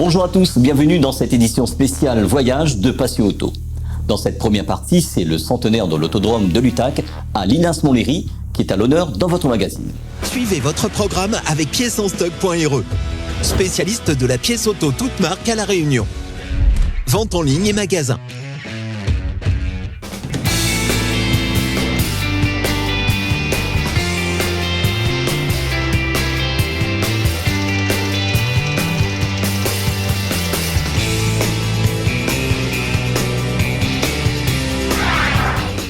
Bonjour à tous, bienvenue dans cette édition spéciale Voyage de Passion Auto. Dans cette première partie, c'est le centenaire de l'autodrome de l'UTAC à Linas-Montlhéry qui est à l'honneur dans votre magazine. Suivez votre programme avec piècesenstock.re, spécialiste de la pièce auto toute marque à La Réunion. Vente en ligne et magasin.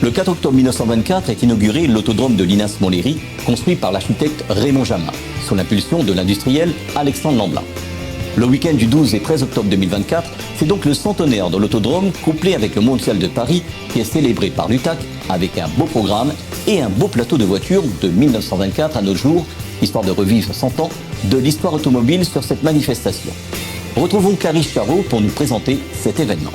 Le 4 octobre 1924 est inauguré l'autodrome de Linas-Montlhéry, construit par l'architecte Raymond Jamin, sous l'impulsion de l'industriel Alexandre Lamblin. Le week-end du 12 et 13 octobre 2024, c'est donc le centenaire de l'autodrome, couplé avec le Mondial de Paris, qui est célébré par l'UTAC avec un beau programme et un beau plateau de voitures de 1924 à nos jours, histoire de revivre 100 ans de l'histoire automobile sur cette manifestation. Retrouvons Clarisse Charot pour nous présenter cet événement.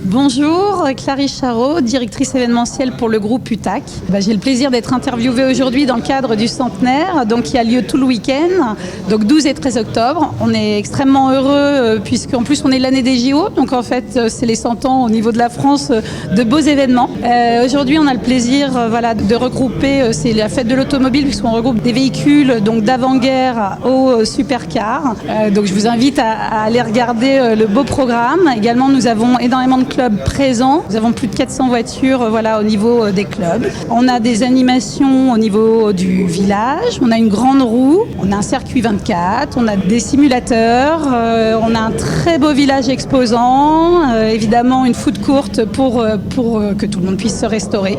Bonjour, Clarisse Charot, directrice événementielle pour le groupe UTAC. J'ai le plaisir d'être interviewée aujourd'hui dans le cadre du centenaire, qui a lieu tout le week-end, donc 12 et 13 octobre. On est extrêmement heureux puisqu'en plus on est l'année des JO, donc en fait c'est les 100 ans au niveau de la France de beaux événements. Aujourd'hui on a le plaisir de regrouper, c'est la fête de l'automobile puisqu'on regroupe des véhicules d'avant-guerre aux supercars. Donc je vous invite à aller regarder le beau programme. Également nous avons énormément de clubs présents. Nous avons plus de 400 voitures au niveau des clubs. On a des animations au niveau du village. On a une grande roue. On a un circuit 24. On a des simulateurs. On a un très beau village exposant. Évidemment, une food courte pour que tout le monde puisse se restaurer.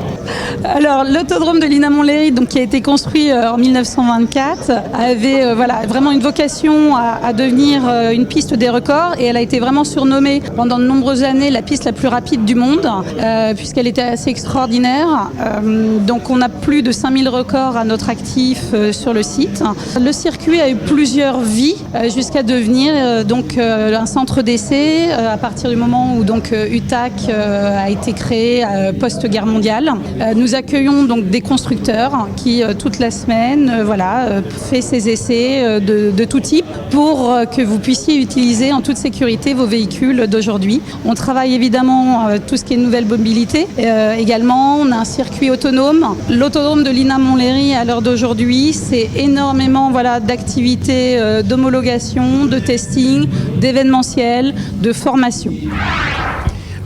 Alors, l'autodrome de Linas-Montlhéry, qui a été construit en 1924, avait vraiment une vocation à devenir une piste des records et elle a été vraiment surnommée pendant de nombreuses années la piste la plus rapide du monde, puisqu'elle était assez extraordinaire. Donc on a plus de 5000 records à notre actif sur le site. Le circuit a eu plusieurs vies jusqu'à devenir un centre d'essai à partir du moment où UTAC a été créé post-guerre mondiale. Nous accueillons des constructeurs qui toute la semaine fait ces essais de tout type pour que vous puissiez utiliser en toute sécurité vos véhicules d'aujourd'hui. On travaille évidemment tout ce qui est nouvelle mobilité. Également, on a un circuit autonome. L'autodrome de Linas-Montlhéry à l'heure d'aujourd'hui, c'est énormément d'activités d'homologation, de testing, d'événementiel, de formation.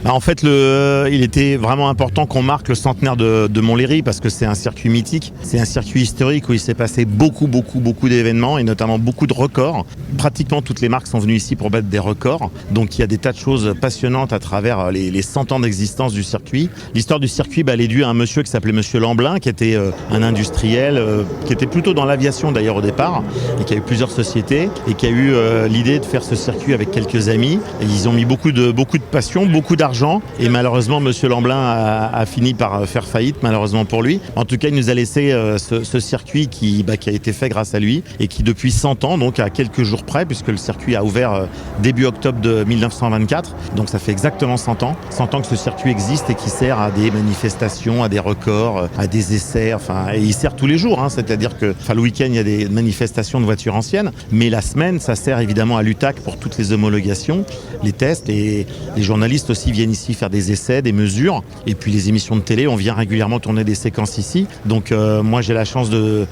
En fait, il était vraiment important qu'on marque le centenaire de Montlhéry parce que c'est un circuit mythique, c'est un circuit historique où il s'est passé beaucoup d'événements et notamment beaucoup de records. Pratiquement toutes les marques sont venues ici pour battre des records. Donc il y a des tas de choses passionnantes à travers les 100 ans d'existence du circuit. L'histoire du circuit, elle est due à un monsieur qui s'appelait Monsieur Lamblin, qui était un industriel, qui était plutôt dans l'aviation d'ailleurs au départ, et qui a eu plusieurs sociétés et qui a eu l'idée de faire ce circuit avec quelques amis. Et ils ont mis beaucoup de passion, beaucoup d'argent. Et malheureusement, Monsieur Lamblin a fini par faire faillite, malheureusement pour lui. En tout cas, il nous a laissé ce circuit qui a été fait grâce à lui et qui depuis 100 ans, donc à quelques jours près, puisque le circuit a ouvert début octobre de 1924, donc ça fait exactement 100 ans. 100 ans que ce circuit existe et qui sert à des manifestations, à des records, à des essais, et il sert tous les jours, c'est-à-dire que le week-end, il y a des manifestations de voitures anciennes, mais la semaine, ça sert évidemment à l'UTAC pour toutes les homologations, les tests, et les journalistes aussi viennent ici faire des essais, des mesures, et puis les émissions de télé, on vient régulièrement tourner des séquences ici. Donc moi j'ai la chance de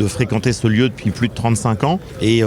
fréquenter ce lieu depuis plus de 35 ans et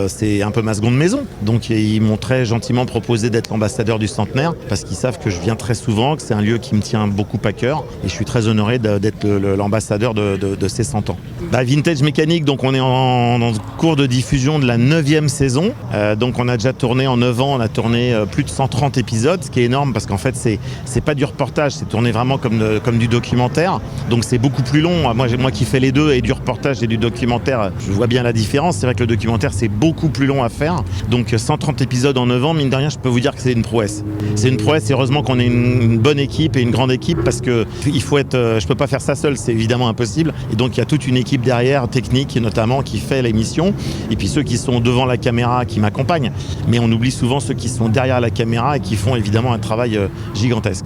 c'est un peu ma seconde maison. Donc ils m'ont très gentiment proposé d'être l'ambassadeur du centenaire parce qu'ils savent que je viens très souvent, que c'est un lieu qui me tient beaucoup à cœur et je suis très honoré d'être l'ambassadeur de ces 100 ans. Vintage Mécanique, donc on est en cours de diffusion de la 9e saison. Donc on a déjà tourné en 9 ans, on a tourné plus de 130 épisodes, ce qui est énorme parce qu'en fait c'est pas du reportage, c'est tourné vraiment comme du documentaire, donc c'est beaucoup plus long. Moi qui fais les deux, et du reportage et du documentaire, je vois bien la différence. C'est vrai que le documentaire c'est beaucoup plus long à faire, donc 130 épisodes en 9 ans, mine de rien, je peux vous dire que c'est une prouesse. C'est une prouesse, et heureusement qu'on ait une bonne équipe et une grande équipe, parce que il faut être, je peux pas faire ça seul, c'est évidemment impossible, et donc il y a toute une équipe derrière, technique notamment, qui fait l'émission, et puis ceux qui sont devant la caméra qui m'accompagnent, mais on oublie souvent ceux qui sont derrière la caméra et qui font évidemment un travail gigantesque.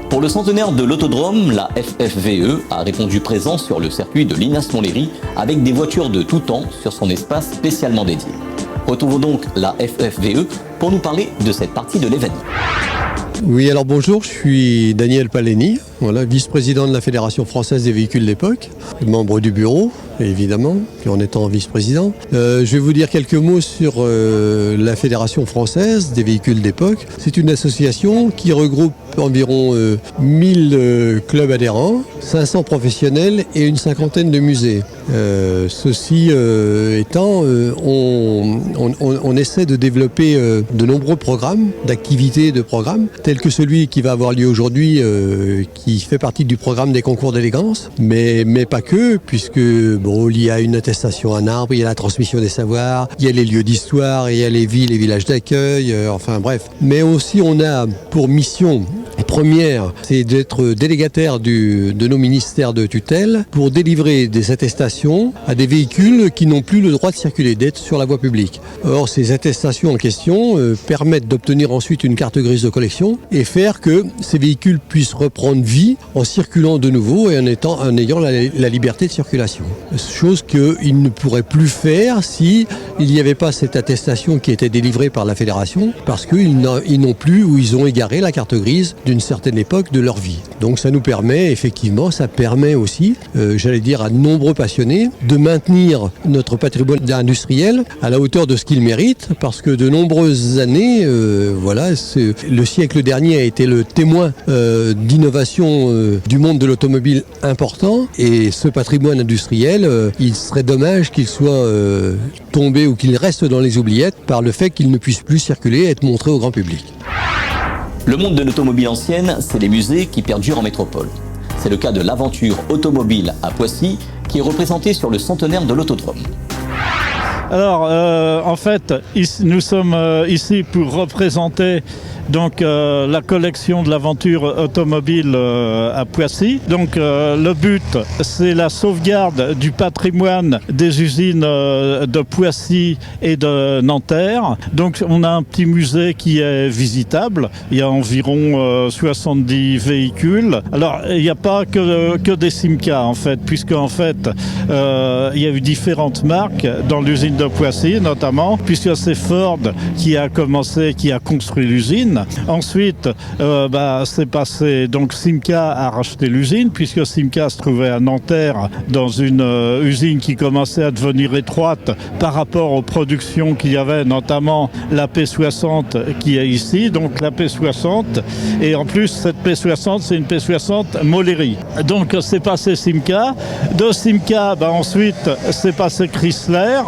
Pour le centenaire de l'autodrome, la FFVE a répondu présent sur le circuit de Linas-Montlhéry avec des voitures de tout temps sur son espace spécialement dédié. Retrouvons donc la FFVE pour nous parler de cette partie de l'événement. Oui, alors bonjour, je suis Daniel Paleni, vice-président de la Fédération française des véhicules d'époque, membre du bureau, évidemment, en étant vice-président. Je vais vous dire quelques mots sur la Fédération française des véhicules d'époque. C'est une association qui regroupe environ 1000 clubs adhérents, 500 professionnels et une cinquantaine de musées. Ceci étant, on essaie de développer de nombreux programmes, d'activités de programmes, tels que celui qui va avoir lieu aujourd'hui, qui fait partie du programme des concours d'élégance, mais pas que, puisque il y a une attestation à un arbre, il y a la transmission des savoirs, il y a les lieux d'histoire, il y a les villes et villages d'accueil, enfin bref. Mais aussi on a pour mission première, c'est d'être délégataire de nos ministères de tutelle pour délivrer des attestations à des véhicules qui n'ont plus le droit de circuler, d'être sur la voie publique. Or, ces attestations en question permettent d'obtenir ensuite une carte grise de collection et faire que ces véhicules puissent reprendre vie en circulant de nouveau et en ayant la liberté de circulation. Chose qu'ils ne pourraient plus faire si il n'y avait pas cette attestation qui était délivrée par la fédération, parce qu'ils n'ont plus ou ils ont égaré la carte grise d'une certaine époque de leur vie. Donc ça nous permet, effectivement, ça permet aussi, à de nombreux passionnés de maintenir notre patrimoine industriel à la hauteur de ce qu'il mérite, parce que de nombreuses années, le siècle dernier a été le témoin d'innovation du monde de l'automobile important, et ce patrimoine industriel, il serait dommage qu'il soit tombé ou qu'il reste dans les oubliettes par le fait qu'il ne puisse plus circuler et être montré au grand public. Le monde de l'automobile ancienne, c'est les musées qui perdurent en métropole. C'est le cas de l'Aventure Automobile à Poissy, qui est représentée sur le centenaire de l'autodrome. Alors, nous sommes ici pour représenter la collection de l'Aventure Automobile à Poissy. Donc le but, c'est la sauvegarde du patrimoine des usines de Poissy et de Nanterre. Donc on a un petit musée qui est visitable. Il y a environ 70 véhicules. Alors il n'y a pas que des Simca en fait, puisque en fait il y a eu différentes marques dans l'usine de Poissy notamment, puisque c'est Ford qui a construit l'usine. Ensuite, c'est passé, donc Simca a racheté l'usine, puisque Simca se trouvait à Nanterre, dans une usine qui commençait à devenir étroite par rapport aux productions qu'il y avait, notamment la P60 qui est ici, donc la P60, et en plus cette P60 c'est une P60 Moléry. Donc c'est passé Simca, de Simca ensuite c'est passé Chrysler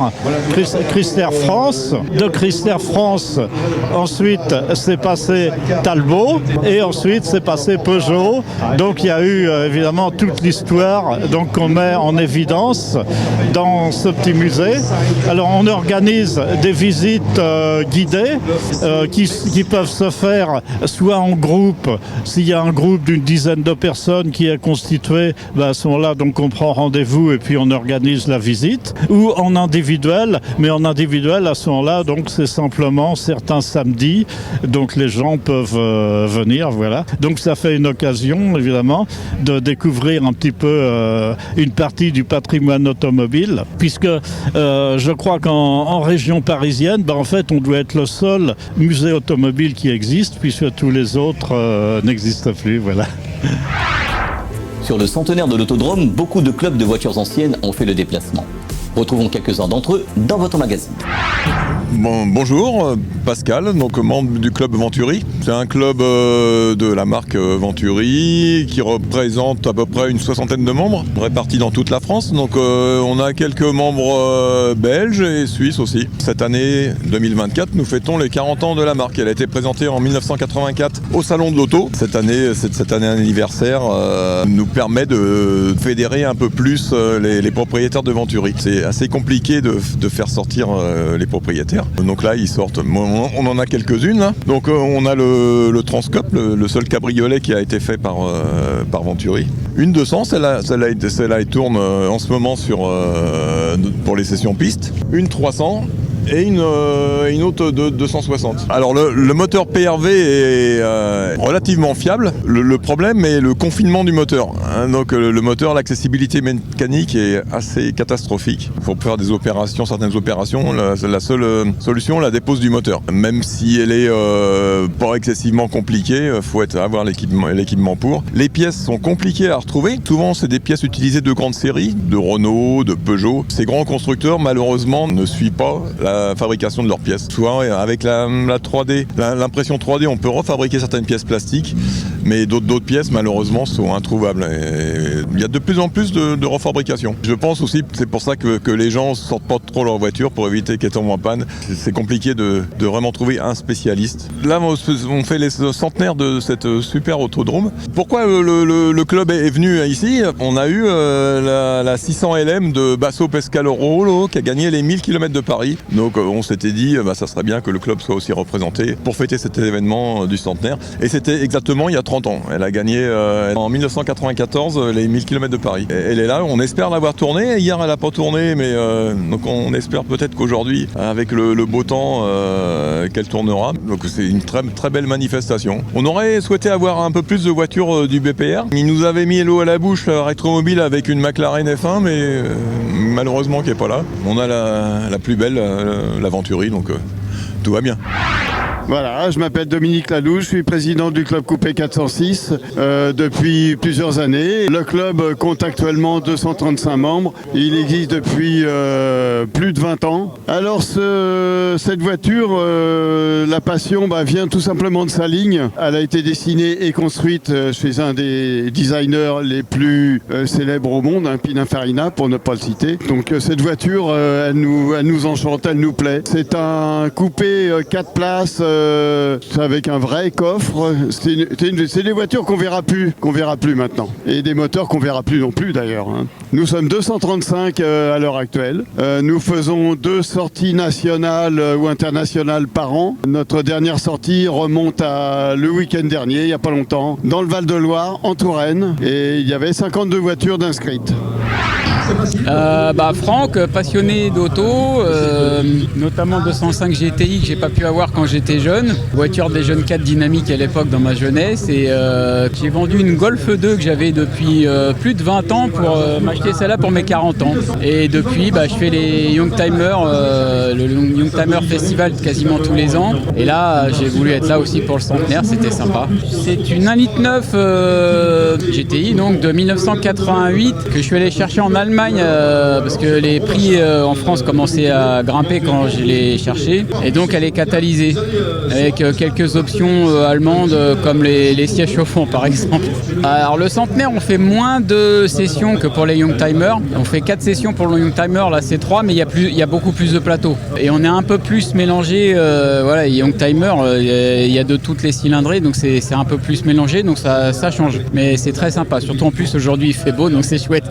France, de Chrysler France ensuite c'est passé Talbot et ensuite c'est passé Peugeot. Donc il y a eu évidemment toute l'histoire qu'on met en évidence dans ce petit musée. Alors on organise des visites guidées qui peuvent se faire soit en groupe, s'il y a un groupe d'une dizaine de personnes qui est constitué, à ce moment-là donc on prend rendez-vous et puis on organise la visite, ou en individuel, mais en individuel à ce moment-là donc c'est simplement certains samedis, donc les gens peuvent venir, voilà. Donc ça fait une occasion, évidemment, de découvrir un petit peu une partie du patrimoine automobile, puisque je crois qu'en région parisienne, en fait, on doit être le seul musée automobile qui existe, puisque tous les autres n'existent plus, voilà. Sur le centenaire de l'autodrome, beaucoup de clubs de voitures anciennes ont fait le déplacement. Retrouvons quelques-uns d'entre eux dans votre magazine. Bonjour, Pascal, donc membre du club Venturi. C'est un club de la marque Venturi qui représente à peu près une soixantaine de membres répartis dans toute la France. Donc on a quelques membres belges et suisses aussi. Cette année 2024, nous fêtons les 40 ans de la marque. Elle a été présentée en 1984 au Salon de l'Auto. Cette année anniversaire nous permet de fédérer un peu plus les propriétaires de Venturi. C'est assez compliqué de faire sortir les propriétaires. Donc là, ils sortent. On en a quelques-unes. Là. Donc on a le Transcope, le seul cabriolet qui a été fait par Venturi. Une 200, celle-là, elle tourne en ce moment pour les sessions pistes. Une 300 et une autre de 260. Alors le moteur PRV est relativement fiable. Le problème est le confinement du moteur. Donc le moteur, l'accessibilité mécanique est assez catastrophique. Il faut faire des opérations, certaines opérations, la seule solution, la dépose du moteur. Même si elle est pas excessivement compliquée, il faut avoir l'équipement pour. Les pièces sont compliquées à retrouver. Souvent, c'est des pièces utilisées de grande série, de Renault, de Peugeot. Ces grands constructeurs, malheureusement, ne suivent pas la fabrication de leurs pièces. Soit avec la 3D, l'impression 3D, on peut refabriquer certaines pièces plastiques, mais d'autres pièces, malheureusement, sont introuvables. Et il y a de plus en plus de refabrication. Je pense aussi, c'est pour ça que les gens sortent pas trop leur voiture pour éviter qu'elle tombe en panne. C'est compliqué de vraiment trouver un spécialiste. Là, on fait les centenaires de cette super autodrome. Pourquoi le club est venu ici? On a eu la 600 LM de Basso Pescaloro qui a gagné les 1000 km de Paris. Donc on s'était dit, ça serait bien que le club soit aussi représenté pour fêter cet événement du centenaire. Et c'était exactement il y a 30 ans. Elle a gagné en 1994 les 1000 km de Paris. Et elle est là, on espère l'avoir tournée. Hier, elle n'a pas tourné, mais donc on espère peut-être qu'aujourd'hui, avec le beau temps, qu'elle tournera. Donc c'est une très, très belle manifestation. On aurait souhaité avoir un peu plus de voitures du BPR. Il nous avait mis l'eau à la bouche, Retromobile, avec une McLaren F1, mais malheureusement qui n'est pas là. On a la plus belle, la Venturi, donc tout va bien. Voilà, je m'appelle Dominique Lalouche, je suis président du club Coupé 406 depuis plusieurs années. Le club compte actuellement 235 membres. Il existe depuis plus de 20 ans. Alors cette voiture, la passion vient tout simplement de sa ligne. Elle a été dessinée et construite chez un des designers les plus célèbres au monde, Pininfarina pour ne pas le citer. Donc cette voiture, elle nous enchante, elle nous plaît. C'est un coupé 4 places avec un vrai coffre. C'est des voitures qu'on verra plus maintenant. Et des moteurs qu'on verra plus non plus d'ailleurs. Nous sommes 235 à l'heure actuelle. Nous faisons 2 sorties nationales ou internationales par an. Notre dernière sortie remonte à le week-end dernier, il n'y a pas longtemps, dans le Val-de-Loire, en Touraine. Et il y avait 52 voitures d'inscrites. Franck, passionné d'auto, notamment 205 GTI que j'ai pas pu avoir quand j'étais jeune, voiture des jeunes 4 dynamiques à l'époque dans ma jeunesse, et j'ai vendu une Golf 2 que j'avais depuis plus de 20 ans pour m'acheter celle-là pour mes 40 ans. Et depuis, je fais les Youngtimer, le Youngtimer Festival quasiment tous les ans, et là j'ai voulu être là aussi pour le centenaire, c'était sympa. C'est une 1,9 litre GTI donc de 1988 que je suis allé chercher en Allemagne parce que les prix en France commençaient à grimper quand je l'ai cherché, et donc elle est catalysée avec quelques options allemandes comme les sièges chauffants par exemple. Alors le centenaire, on fait moins de sessions que pour les Youngtimer. On fait 4 sessions pour le Youngtimer, là c'est 3, mais il y a beaucoup plus de plateaux et on est un peu plus mélangé. Les Youngtimer, il y a de toutes les cylindrées, donc c'est un peu plus mélangé, donc ça change, mais c'est très sympa, surtout en plus aujourd'hui il fait beau, donc c'est chouette.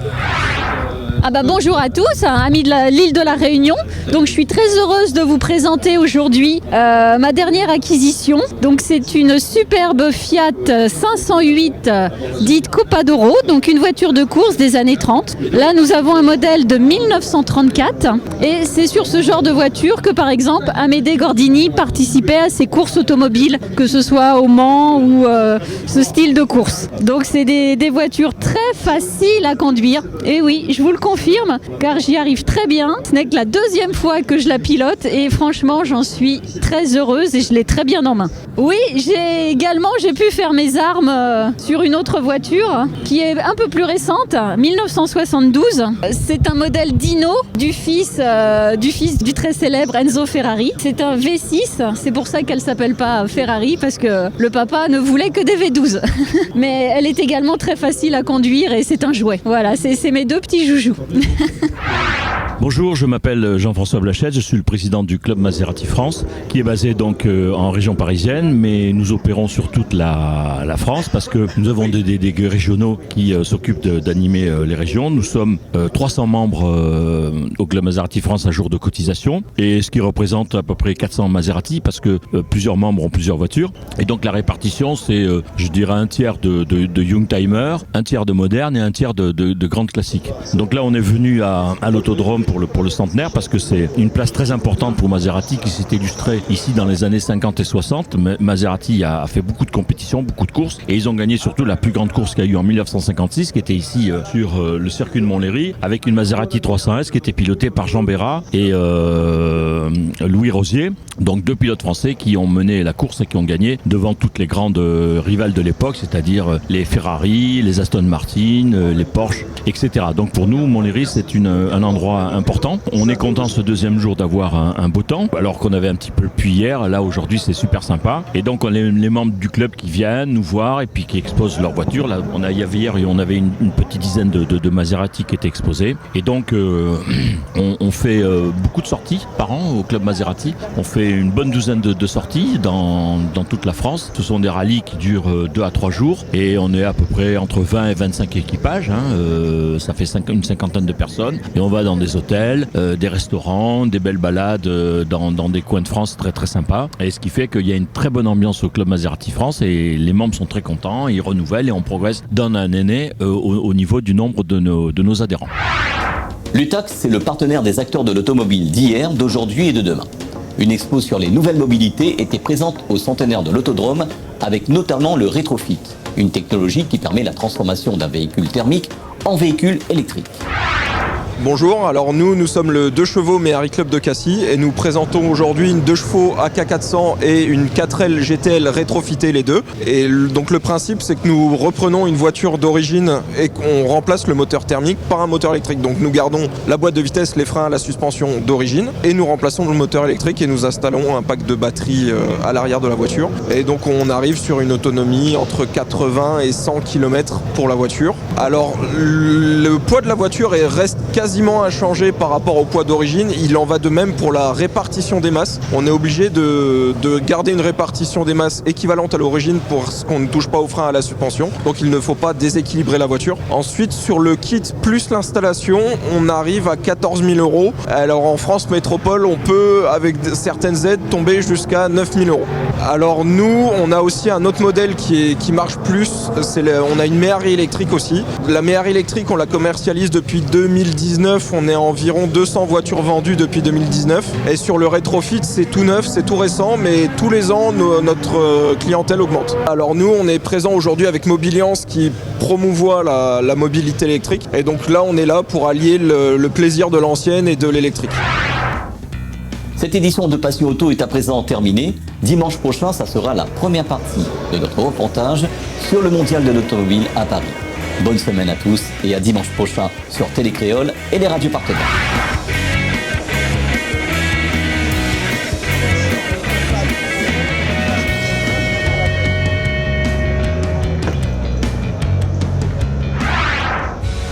Bonjour à tous, amis de l'île de la Réunion. Donc je suis très heureuse de vous présenter aujourd'hui ma dernière acquisition. Donc c'est une superbe Fiat 508 dite Copadoro, donc une voiture de course des années 30. Là nous avons un modèle de 1934 et c'est sur ce genre de voiture que par exemple Amédée Gordini participait à ses courses automobiles, que ce soit au Mans ou ce style de course. Donc c'est des voitures très faciles à conduire. Et oui, je vous le confirme, car j'y arrive très bien. Ce n'est que la 2e fois que je la pilote et franchement, j'en suis très heureuse et je l'ai très bien en main. Oui, j'ai pu faire mes armes sur une autre voiture qui est un peu plus récente, 1972. C'est un modèle Dino du fils du très célèbre Enzo Ferrari. C'est un V6, c'est pour ça qu'elle s'appelle pas Ferrari, parce que le papa ne voulait que des V12. Mais elle est également très facile à conduire et c'est un jouet. Voilà, c'est mes 2 petits joujoux. Bonjour, je m'appelle Jean-François Blachette, je suis le président du club Maserati France, qui est basé donc en région parisienne, mais nous opérons sur toute la France parce que nous avons des délégués régionaux qui s'occupent d'animer les régions. Nous sommes 300 membres au club Maserati France à jour de cotisation, et ce qui représente à peu près 400 Maserati parce que plusieurs membres ont plusieurs voitures. Et donc la répartition, c'est je dirais un tiers de Youngtimer, un tiers de moderne et un tiers de grandes classiques. Donc là on est venu à l'autodrome pour le centenaire parce que c'est une place très importante pour Maserati qui s'est illustrée ici dans les années 50 et 60. Maserati a fait beaucoup de compétitions, beaucoup de courses et ils ont gagné surtout la plus grande course qu'il y a eu en 1956 qui était ici sur le circuit de Montlhéry avec une Maserati 300S qui était pilotée par Jean Bérat et Louis Rosier, donc 2 pilotes français qui ont mené la course et qui ont gagné devant toutes les grandes rivales de l'époque, c'est-à-dire les Ferrari, les Aston Martin, les Porsche, etc. Donc pour nous, Montlhéry, c'est un endroit important. On est content ce deuxième jour d'avoir un beau temps, alors qu'on avait un petit peu plu hier. Là, aujourd'hui, c'est super sympa. Et donc, on a les membres du club qui viennent nous voir et puis qui exposent leur voiture. Là, hier, on avait une petite dizaine de Maserati qui étaient exposés. Et donc, on fait beaucoup de sorties par an au club Maserati. On fait une bonne douzaine de sorties dans toute la France. Ce sont des rallyes qui durent 2 à 3 jours et on est à peu près entre 20 et 25 équipages. Ça fait une cinquantaine de personnes et on va dans des hôtels, des restaurants, des belles balades dans des coins de France très très sympas. Et ce qui fait qu'il y a une très bonne ambiance au club Maserati France et les membres sont très contents, ils renouvellent et on progresse d'un an en année au niveau du nombre de nos adhérents. L'UTAC, c'est le partenaire des acteurs de l'automobile d'hier, d'aujourd'hui et de demain. Une expo sur les nouvelles mobilités était présente au centenaire de l'Autodrome avec notamment le rétrofit, une technologie qui permet la transformation d'un véhicule thermique en véhicule électrique. Bonjour, alors nous sommes le 2 chevaux Méhari Club de Cassis et nous présentons aujourd'hui une 2 chevaux AK400 et une 4L GTL rétrofitée les deux. Et donc le principe c'est que nous reprenons une voiture d'origine et qu'on remplace le moteur thermique par un moteur électrique. Donc nous gardons la boîte de vitesse, les freins, la suspension d'origine et nous remplaçons le moteur électrique et nous installons un pack de batterie à l'arrière de la voiture. Et donc on arrive sur une autonomie entre 80 et 100 km pour la voiture. Alors le poids de la voiture reste quasiment inchangé par rapport au poids d'origine. Il en va de même pour la répartition des masses. On est obligé de garder une répartition des masses équivalente à l'origine pour qu'on ne touche pas au frein, à la suspension. Donc il ne faut pas déséquilibrer la voiture. Ensuite, sur le kit plus l'installation, on arrive à 14 000 €. Alors en France métropole, on peut, avec certaines aides, tomber jusqu'à 9 000 €. Alors nous, on a aussi un autre modèle qui marche plus. On a une Méhari électrique aussi. La Méhari électrique, on la commercialise depuis 2019. On est à environ 200 voitures vendues depuis 2019. Et sur le rétrofit, c'est tout neuf, c'est tout récent, mais tous les ans, notre clientèle augmente. Alors nous, on est présent aujourd'hui avec Mobiliance qui promouvoit la mobilité électrique. Et donc là, on est là pour allier le plaisir de l'ancienne et de l'électrique. Cette édition de Passion Auto est à présent terminée. Dimanche prochain, ça sera la première partie de notre reportage sur le mondial de l'automobile à Paris. Bonne semaine à tous et à dimanche prochain sur Télécréole et les radios partenaires.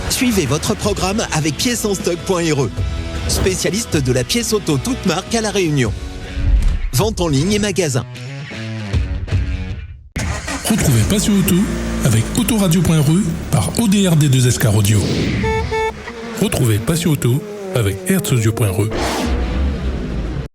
Suivez votre programme avec piècesenstock.re, spécialiste de la pièce auto toute marque à La Réunion. Vente en ligne et magasin. Retrouvez Passion Auto avec autoradio.re par ODRD2SK Radio. Retrouvez Passion Auto avec Herzaudio.re.